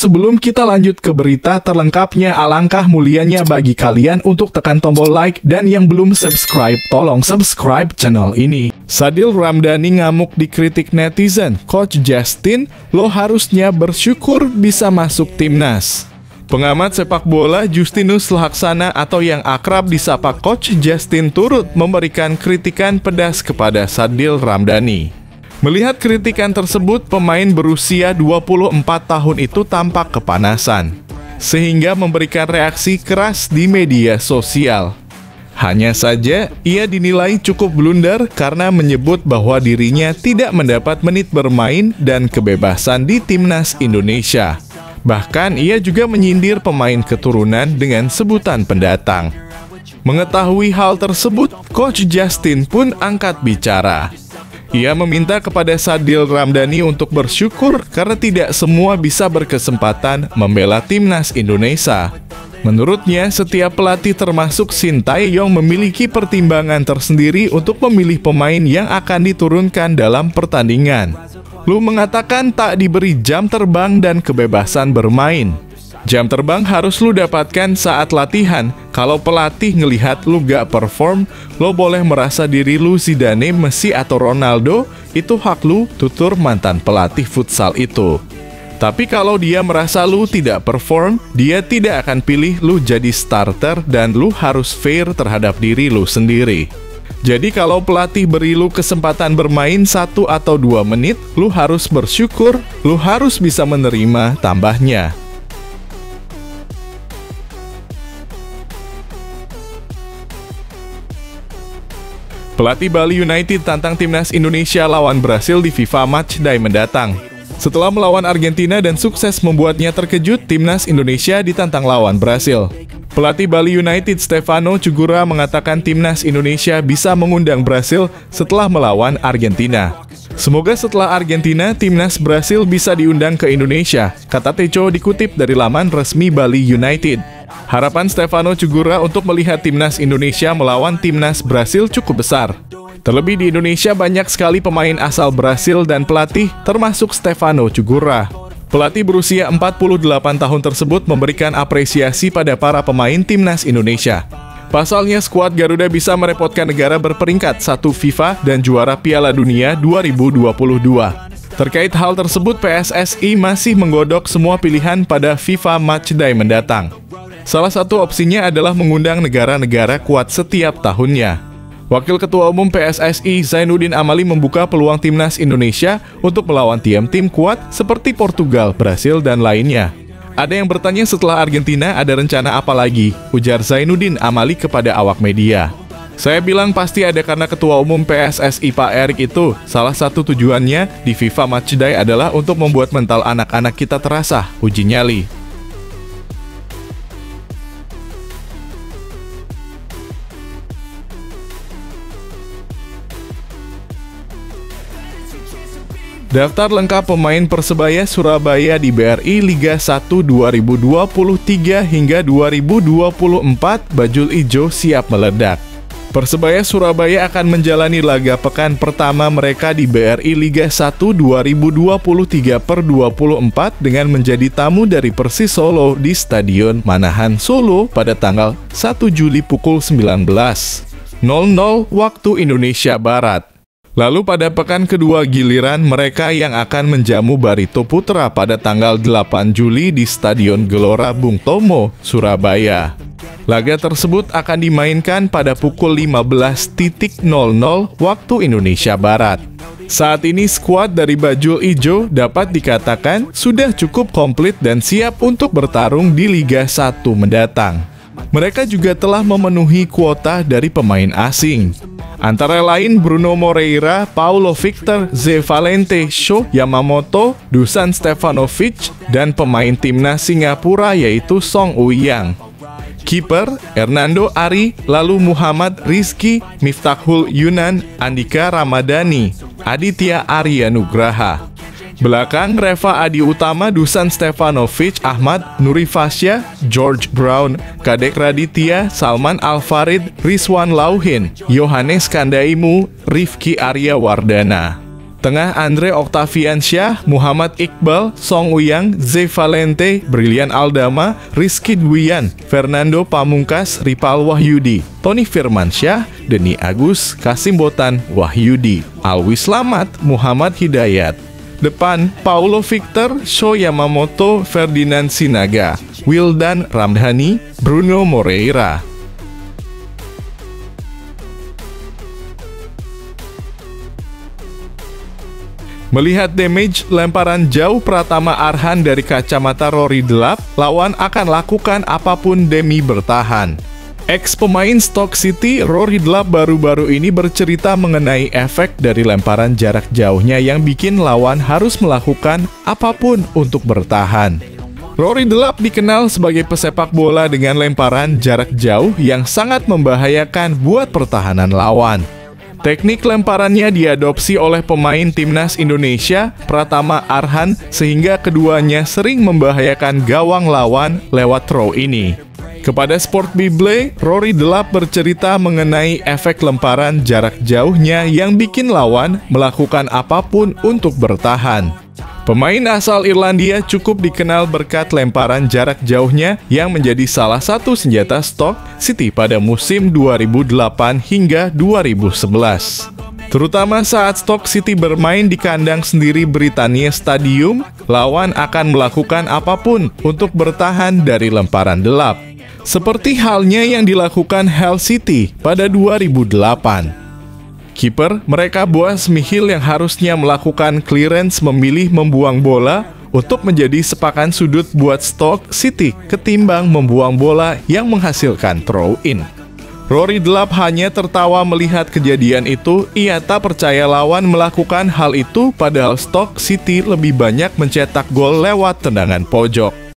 sebelum kita lanjut ke berita terlengkapnya, alangkah mulianya bagi kalian untuk tekan tombol like, dan yang belum subscribe, tolong subscribe channel ini. Sadil Ramdhani ngamuk dikritik netizen, Coach Justin, lo harusnya bersyukur bisa masuk timnas. Pengamat sepak bola Justinus Laksana atau yang akrab disapa Coach Justin turut memberikan kritikan pedas kepada Sadil Ramdhani. Melihat kritikan tersebut, pemain berusia 24 tahun itu tampak kepanasan, sehingga memberikan reaksi keras di media sosial. Hanya saja, ia dinilai cukup blunder karena menyebut bahwa dirinya tidak mendapat menit bermain dan kebebasan di timnas Indonesia. Bahkan, ia juga menyindir pemain keturunan dengan sebutan pendatang. Mengetahui hal tersebut, Coach Justin pun angkat bicara. Ia meminta kepada Sadil Ramdhani untuk bersyukur karena tidak semua bisa berkesempatan membela timnas Indonesia. Menurutnya, setiap pelatih termasuk Sintayong memiliki pertimbangan tersendiri untuk memilih pemain yang akan diturunkan dalam pertandingan. Lu mengatakan tak diberi jam terbang dan kebebasan bermain. Jam terbang harus lu dapatkan saat latihan. Kalau pelatih ngelihat lu gak perform, lo boleh merasa diri lu Zidane, Messi atau Ronaldo, itu hak lu, tutur mantan pelatih futsal itu. Tapi kalau dia merasa lu tidak perform, dia tidak akan pilih lu jadi starter dan lu harus fair terhadap diri lu sendiri. Jadi kalau pelatih beri lu kesempatan bermain 1 atau 2 menit, lu harus bersyukur, lu harus bisa menerima tambahnya. Pelatih Bali United tantang timnas Indonesia lawan Brasil di FIFA Matchday mendatang. Setelah melawan Argentina dan sukses membuatnya terkejut, timnas Indonesia ditantang lawan Brasil. Pelatih Bali United Stefano Cugura mengatakan timnas Indonesia bisa mengundang Brasil setelah melawan Argentina. Semoga setelah Argentina, timnas Brasil bisa diundang ke Indonesia, kata Teco dikutip dari laman resmi Bali United. Harapan Stefano Cugura untuk melihat timnas Indonesia melawan timnas Brasil cukup besar. Terlebih di Indonesia banyak sekali pemain asal Brasil dan pelatih, termasuk Stefano Cugura. Pelatih berusia 48 tahun tersebut memberikan apresiasi pada para pemain timnas Indonesia. Pasalnya, skuad Garuda bisa merepotkan negara berperingkat 1 FIFA dan juara Piala Dunia 2022. Terkait hal tersebut, PSSI masih menggodok semua pilihan pada FIFA Matchday mendatang. Salah satu opsinya adalah mengundang negara-negara kuat setiap tahunnya. Wakil Ketua Umum PSSI Zainuddin Amali membuka peluang timnas Indonesia untuk melawan tim-tim kuat seperti Portugal, Brasil, dan lainnya. Ada yang bertanya setelah Argentina ada rencana apa lagi, ujar Zainuddin Amali kepada awak media. Saya bilang pasti ada karena Ketua Umum PSSI Pak Erik itu, salah satu tujuannya di FIFA Matchday adalah untuk membuat mental anak-anak kita terasa, uji nyali. Daftar lengkap pemain Persebaya Surabaya di BRI Liga 1 2023 hingga 2024, bajul ijo siap meledak. Persebaya Surabaya akan menjalani laga pekan pertama mereka di BRI Liga 1 2023/24 dengan menjadi tamu dari Persis Solo di Stadion Manahan Solo pada tanggal 1 Juli pukul 19.00 waktu Indonesia Barat. Lalu pada pekan kedua giliran mereka yang akan menjamu Barito Putra pada tanggal 8 Juli di Stadion Gelora Bung Tomo, Surabaya. Laga tersebut akan dimainkan pada pukul 15.00 waktu Indonesia Barat. Saat ini skuad dari bajul ijo dapat dikatakan sudah cukup komplit dan siap untuk bertarung di Liga 1 mendatang. Mereka juga telah memenuhi kuota dari pemain asing. Antara lain Bruno Moreira, Paulo Victor, Ze Valente, Sho Yamamoto, Dusan Stefanovic, dan pemain timnas Singapura yaitu Song Uyang. Kiper Hernando Ari, lalu Muhammad Rizky, Miftahul Yunan, Andika Ramadhani, Aditya Arya Nugraha. Belakang Reva Adi Utama, Dusan Stefanovic, Ahmad Nuri Fasya, George Brown, Kadek Raditya, Salman Al-Farid, Rizwan Lauhin, Yohanes Kandaimu, Rifki Arya Wardana. Tengah Andre Octaviansyah, Muhammad Iqbal, Song Uyang, Ze Valente, Brilian Aldama, Rizky Dwian, Fernando Pamungkas, Ripal Wahyudi, Tony Firmansyah, Deni Agus, Kasim Botan, Wahyudi, Alwi Slamet, Muhammad Hidayat. Depan, Paulo Victor, Sho Yamamoto, Ferdinand Sinaga, Wildan Ramdhani, Bruno Moreira. Melihat damage lemparan jauh Pratama Arhan dari kacamata Rory Delap, lawan akan lakukan apapun demi bertahan. Ex-pemain Stoke City, Rory Delap baru-baru ini bercerita mengenai efek dari lemparan jarak jauhnya yang bikin lawan harus melakukan apapun untuk bertahan. Rory Delap dikenal sebagai pesepak bola dengan lemparan jarak jauh yang sangat membahayakan buat pertahanan lawan. Teknik lemparannya diadopsi oleh pemain timnas Indonesia, Pratama Arhan, sehingga keduanya sering membahayakan gawang lawan lewat throw ini. Kepada Sport Bible, Rory Delap bercerita mengenai efek lemparan jarak jauhnya yang bikin lawan melakukan apapun untuk bertahan. Pemain asal Irlandia cukup dikenal berkat lemparan jarak jauhnya yang menjadi salah satu senjata Stoke City pada musim 2008 hingga 2011. Terutama saat Stoke City bermain di kandang sendiri Britannia Stadium, lawan akan melakukan apapun untuk bertahan dari lemparan Delap. Seperti halnya yang dilakukan Hull City pada 2008. Kiper mereka Boaz Mihil yang harusnya melakukan clearance memilih membuang bola untuk menjadi sepakan sudut buat Stoke City ketimbang membuang bola yang menghasilkan throw-in. Rory Delap hanya tertawa melihat kejadian itu, ia tak percaya lawan melakukan hal itu padahal Stoke City lebih banyak mencetak gol lewat tendangan pojok.